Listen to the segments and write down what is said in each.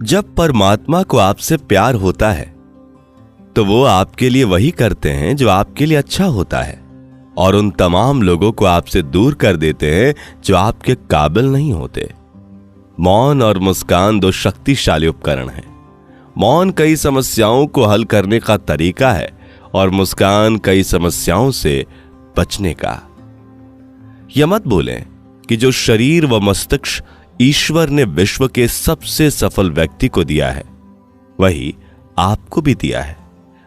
जब परमात्मा को आपसे प्यार होता है तो वो आपके लिए वही करते हैं जो आपके लिए अच्छा होता है, और उन तमाम लोगों को आपसे दूर कर देते हैं जो आपके काबिल नहीं होते। मौन और मुस्कान दो शक्तिशाली उपकरण हैं। मौन कई समस्याओं को हल करने का तरीका है और मुस्कान कई समस्याओं से बचने का। यह मत बोलें कि जो शरीर व मस्तिष्क ईश्वर ने विश्व के सबसे सफल व्यक्ति को दिया है वही आपको भी दिया है,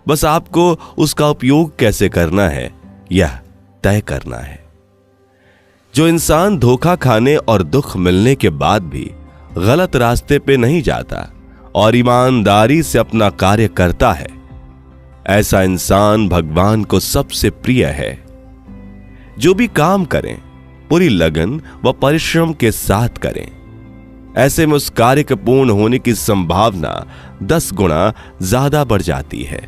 बस आपको उसका उपयोग कैसे करना है यह तय करना है। जो इंसान धोखा खाने और दुख मिलने के बाद भी गलत रास्ते पे नहीं जाता और ईमानदारी से अपना कार्य करता है, ऐसा इंसान भगवान को सबसे प्रिय है। जो भी काम करें पूरी लगन व परिश्रम के साथ करें, ऐसे में उस कार्य के पूर्ण होने की संभावना 10 गुना ज्यादा बढ़ जाती है।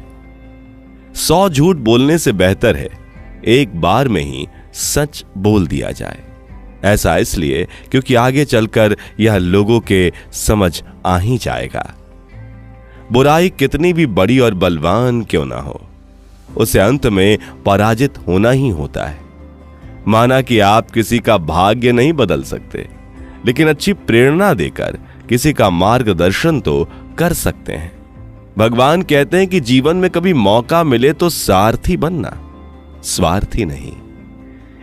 100 झूठ बोलने से बेहतर है एक बार में ही सच बोल दिया जाए। ऐसा इसलिए क्योंकि आगे चलकर यह लोगों के समझ आ ही जाएगा। बुराई कितनी भी बड़ी और बलवान क्यों ना हो, उसे अंत में पराजित होना ही होता है। माना कि आप किसी का भाग्य नहीं बदल सकते, लेकिन अच्छी प्रेरणा देकर किसी का मार्गदर्शन तो कर सकते हैं। भगवान कहते हैं कि जीवन में कभी मौका मिले तो सारथी बनना, स्वार्थी नहीं।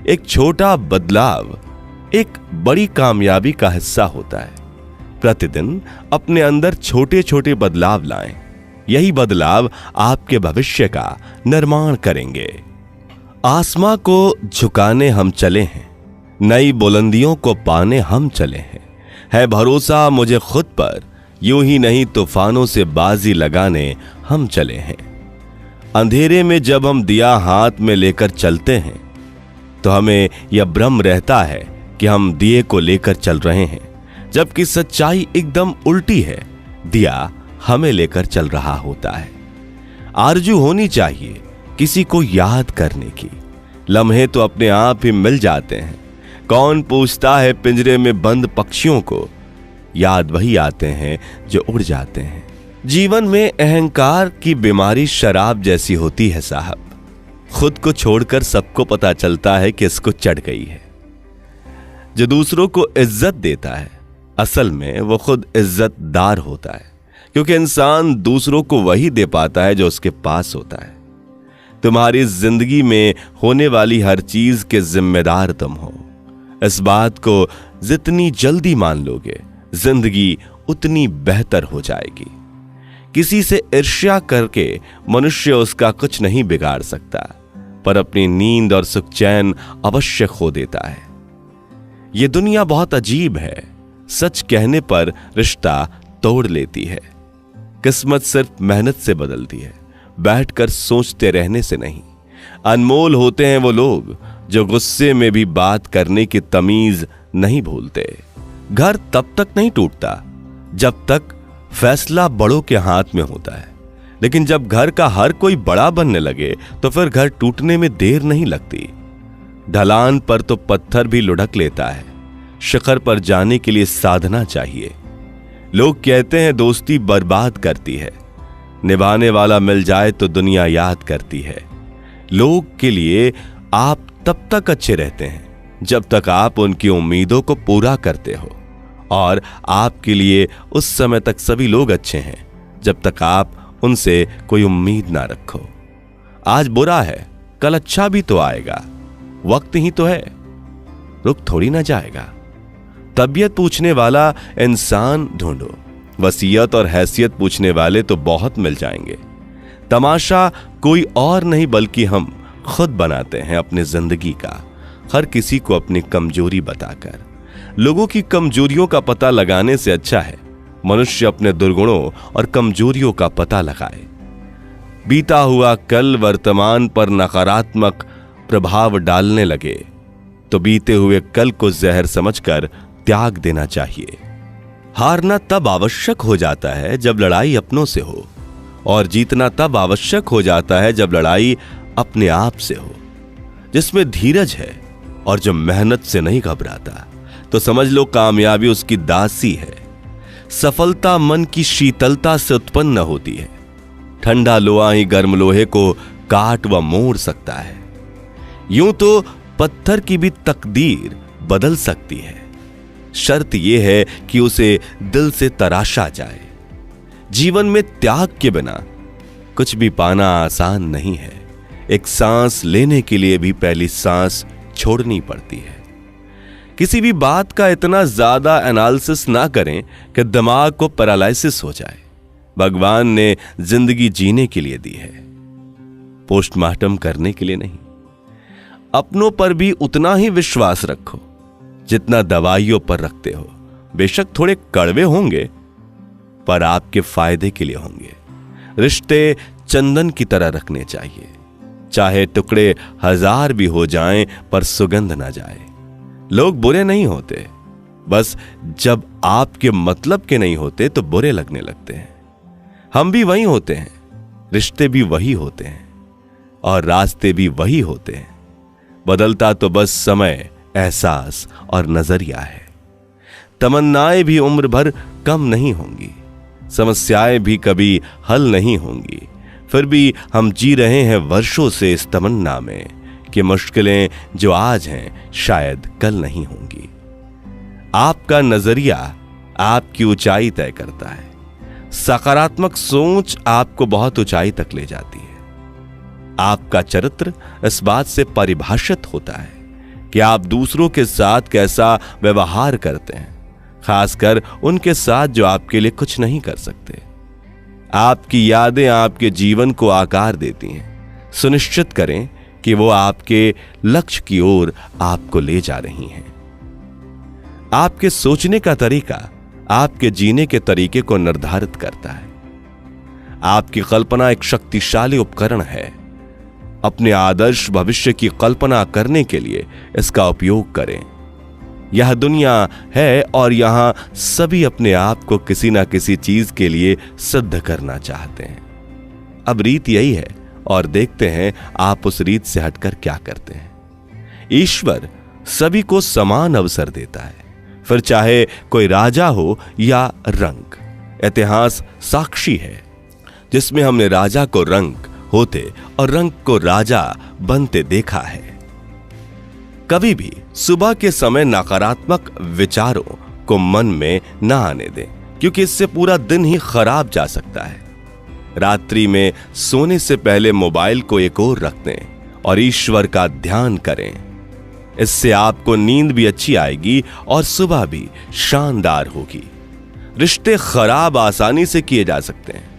एक छोटा बदलाव एक बड़ी कामयाबी का हिस्सा होता है। प्रतिदिन अपने अंदर छोटे छोटे बदलाव लाएं। यही बदलाव आपके भविष्य का निर्माण करेंगे। आसमां को झुकाने हम चले हैं, नई बुलंदियों को पाने हम चले हैं। है भरोसा मुझे खुद पर, यूं ही नहीं तूफानों से बाजी लगाने हम चले हैं। अंधेरे में जब हम दिया हाथ में लेकर चलते हैं तो हमें यह भ्रम रहता है कि हम दिए को लेकर चल रहे हैं, जबकि सच्चाई एकदम उल्टी है। दिया हमें लेकर चल रहा होता है। आरजू होनी चाहिए किसी को याद करने की। लम्हे तो अपने आप ही मिल जाते हैं। कौन पूछता है पिंजरे में बंद पक्षियों को, याद वही आते हैं जो उड़ जाते हैं। जीवन में अहंकार की बीमारी शराब जैसी होती है साहब। खुद को छोड़कर सबको पता चलता है कि इसको चढ़ गई है। जो दूसरों को इज्जत देता है असल में वो खुद इज्जतदार होता है, क्योंकि इंसान दूसरों को वही दे पाता है जो उसके पास होता है। तुम्हारी जिंदगी में होने वाली हर चीज के जिम्मेदार तुम हो। इस बात को जितनी जल्दी मान लोगे जिंदगी उतनी बेहतर हो जाएगी। किसी से ईर्ष्या करके मनुष्य उसका कुछ नहीं बिगाड़ सकता, पर अपनी नींद और सुख चैन अवश्य खो देता है। यह दुनिया बहुत अजीब है। सच कहने पर रिश्ता तोड़ लेती है। किस्मत सिर्फ मेहनत से बदलती है, बैठकर सोचते रहने से नहीं। अनमोल होते हैं वो लोग जो गुस्से में भी बात करने की तमीज नहीं भूलते। घर तब तक नहीं टूटता जब तक फैसला बड़ों के हाथ में होता है, लेकिन जब घर का हर कोई बड़ा बनने लगे तो फिर घर टूटने में देर नहीं लगती। ढलान पर तो पत्थर भी लुढ़क लेता है, शिखर पर जाने के लिए साधना चाहिए। लोग कहते हैं दोस्ती बर्बाद करती है, निभाने वाला मिल जाए तो दुनिया याद करती है। लोग के लिए आप तब तक अच्छे रहते हैं जब तक आप उनकी उम्मीदों को पूरा करते हो, और आपके लिए उस समय तक सभी लोग अच्छे हैं जब तक आप उनसे कोई उम्मीद ना रखो। आज बुरा है, कल अच्छा भी तो आएगा। वक्त ही तो है, रुक थोड़ी ना जाएगा। तबीयत पूछने वाला इंसान ढूंढो, वसीयत और हैसियत पूछने वाले तो बहुत मिल जाएंगे। तमाशा कोई और नहीं बल्कि हम खुद बनाते हैं अपने जिंदगी का, हर किसी को अपनी कमजोरी बताकर। लोगों की कमजोरियों का पता लगाने से अच्छा है मनुष्य अपने दुर्गुणों और कमजोरियों का पता लगाए। बीता हुआ कल वर्तमान पर नकारात्मक प्रभाव डालने लगे तो बीते हुए कल को जहर समझकर त्याग देना चाहिए। हारना तब आवश्यक हो जाता है जब लड़ाई अपनों से हो, और जीतना तब आवश्यक हो जाता है जब लड़ाई अपने आप से हो। जिसमें धीरज है और जो मेहनत से नहीं घबराता तो समझ लो कामयाबी उसकी दासी है। सफलता मन की शीतलता से उत्पन्न होती है। ठंडा लोहा ही गर्म लोहे को काट व मोड़ सकता है। यूं तो पत्थर की भी तकदीर बदल सकती है, शर्त यह है कि उसे दिल से तराशा जाए। जीवन में त्याग के बिना कुछ भी पाना आसान नहीं है। एक सांस लेने के लिए भी पहली सांस छोड़नी पड़ती है। किसी भी बात का इतना ज्यादा एनालिसिस ना करें कि दिमाग को पैरालिसिस हो जाए। भगवान ने जिंदगी जीने के लिए दी है, पोस्टमार्टम करने के लिए नहीं। अपनों पर भी उतना ही विश्वास रखो जितना दवाइयों पर रखते हो। बेशक थोड़े कड़वे होंगे, पर आपके फायदे के लिए होंगे। रिश्ते चंदन की तरह रखने चाहिए, चाहे टुकड़े 1000 भी हो जाएं, पर सुगंध ना जाए। लोग बुरे नहीं होते, बस जब आपके मतलब के नहीं होते तो बुरे लगने लगते हैं। हम भी वही होते हैं, रिश्ते भी वही होते हैं और रास्ते भी वही होते हैं। बदलता तो बस समय, एहसास और नजरिया है। तमन्नाएं भी उम्र भर कम नहीं होंगी, समस्याएं भी कभी हल नहीं होंगी। फिर भी हम जी रहे हैं वर्षों से इस तमन्ना में कि मुश्किलें जो आज हैं शायद कल नहीं होंगी। आपका नजरिया आपकी ऊंचाई तय करता है। सकारात्मक सोच आपको बहुत ऊंचाई तक ले जाती है। आपका चरित्र इस बात से परिभाषित होता है कि आप दूसरों के साथ कैसा व्यवहार करते हैं, खासकर उनके साथ जो आपके लिए कुछ नहीं कर सकते। आपकी यादें आपके जीवन को आकार देती हैं। सुनिश्चित करें कि वो आपके लक्ष्य की ओर आपको ले जा रही हैं। आपके सोचने का तरीका आपके जीने के तरीके को निर्धारित करता है। आपकी कल्पना एक शक्तिशाली उपकरण है। अपने आदर्श भविष्य की कल्पना करने के लिए इसका उपयोग करें। यह दुनिया है और यहां सभी अपने आप को किसी ना किसी चीज के लिए सिद्ध करना चाहते हैं। अब रीत यही है और देखते हैं आप उस रीत से हटकर क्या करते हैं। ईश्वर सभी को समान अवसर देता है, फिर चाहे कोई राजा हो या रंक। इतिहास साक्षी है जिसमें हमने राजा को रंक होते और रंक को राजा बनते देखा है। कभी भी सुबह के समय नकारात्मक विचारों को मन में न आने दें, क्योंकि इससे पूरा दिन ही खराब जा सकता है। रात्रि में सोने से पहले मोबाइल को एक ओर रख दें और ईश्वर का ध्यान करें। इससे आपको नींद भी अच्छी आएगी और सुबह भी शानदार होगी। रिश्ते खराब आसानी से किए जा सकते हैं,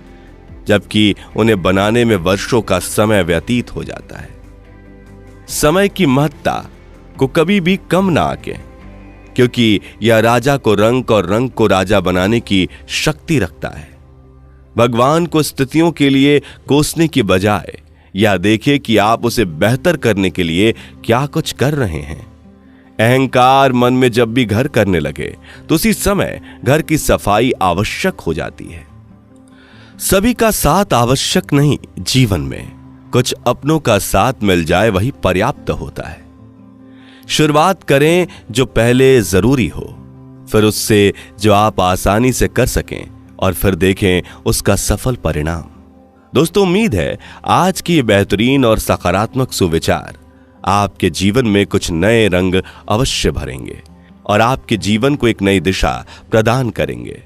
जबकि उन्हें बनाने में वर्षों का समय व्यतीत हो जाता है। समय की महत्ता को कभी भी कम ना आके, क्योंकि यह राजा को रंक और रंक को राजा बनाने की शक्ति रखता है। भगवान को स्थितियों के लिए कोसने की बजाय यह देखें कि आप उसे बेहतर करने के लिए क्या कुछ कर रहे हैं। अहंकार मन में जब भी घर करने लगे तो उसी समय घर की सफाई आवश्यक हो जाती है। सभी का साथ आवश्यक नहीं, जीवन में कुछ अपनों का साथ मिल जाए वही पर्याप्त होता है। शुरुआत करें जो पहले जरूरी हो, फिर उससे जो आप आसानी से कर सकें और फिर देखें उसका सफल परिणाम। दोस्तों, उम्मीद है आज की बेहतरीन और सकारात्मक सुविचार आपके जीवन में कुछ नए रंग अवश्य भरेंगे और आपके जीवन को एक नई दिशा प्रदान करेंगे।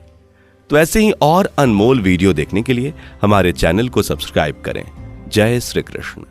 तो ऐसे ही और अनमोल वीडियो देखने के लिए हमारे चैनल को सब्सक्राइब करें। जय श्री कृष्ण।